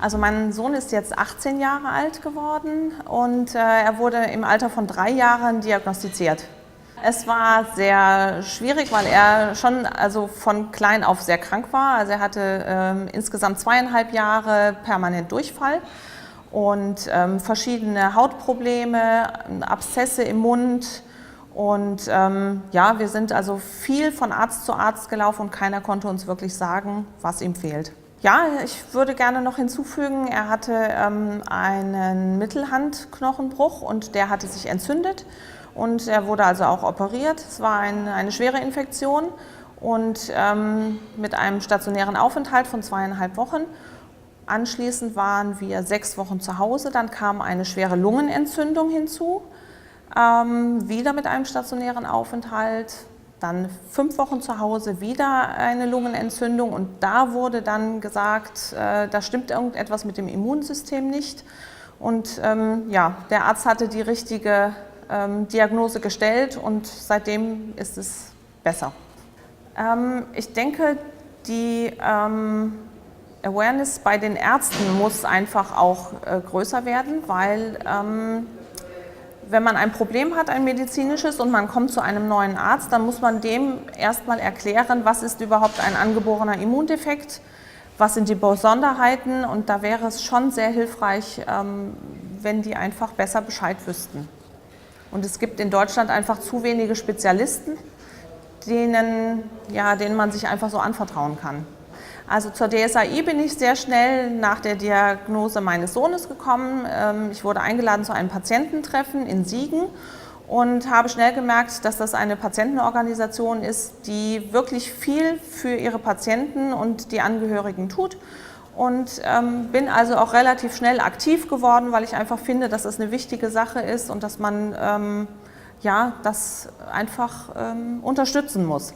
Also mein Sohn ist jetzt 18 Jahre alt geworden und er wurde im Alter von 3 Jahren diagnostiziert. Es war sehr schwierig, weil er schon von klein auf sehr krank war. Also er hatte insgesamt 2,5 Jahre permanent Durchfall und verschiedene Hautprobleme, Abszesse im Mund. Und ja, wir sind also viel von Arzt zu Arzt gelaufen und keiner konnte uns wirklich sagen, was ihm fehlt. Ja, ich würde gerne noch hinzufügen, er hatte einen Mittelhandknochenbruch und der hatte sich entzündet und er wurde also auch operiert. Es war eine schwere Infektion und mit einem stationären Aufenthalt von 2,5 Wochen. Anschließend waren wir 6 Wochen zu Hause, dann kam eine schwere Lungenentzündung hinzu, wieder mit einem stationären Aufenthalt. Dann 5 Wochen zu Hause wieder eine Lungenentzündung und da wurde dann gesagt, da stimmt irgendetwas mit dem Immunsystem nicht. Und ja, der Arzt hatte die richtige Diagnose gestellt und seitdem ist es besser. Ich denke, die Awareness bei den Ärzten muss einfach auch größer werden, weil wenn man ein Problem hat, ein medizinisches, und man kommt zu einem neuen Arzt, dann muss man dem erstmal erklären, was ist überhaupt ein angeborener Immundefekt, was sind die Besonderheiten, und da wäre es schon sehr hilfreich, wenn die einfach besser Bescheid wüssten. Und es gibt in Deutschland einfach zu wenige Spezialisten, denen man sich einfach so anvertrauen kann. Also zur DSAI bin ich sehr schnell nach der Diagnose meines Sohnes gekommen. Ich wurde eingeladen zu einem Patiententreffen in Siegen und habe schnell gemerkt, dass das eine Patientenorganisation ist, die wirklich viel für ihre Patienten und die Angehörigen tut. Und bin also auch relativ schnell aktiv geworden, weil ich einfach finde, dass das eine wichtige Sache ist und dass man das einfach unterstützen muss.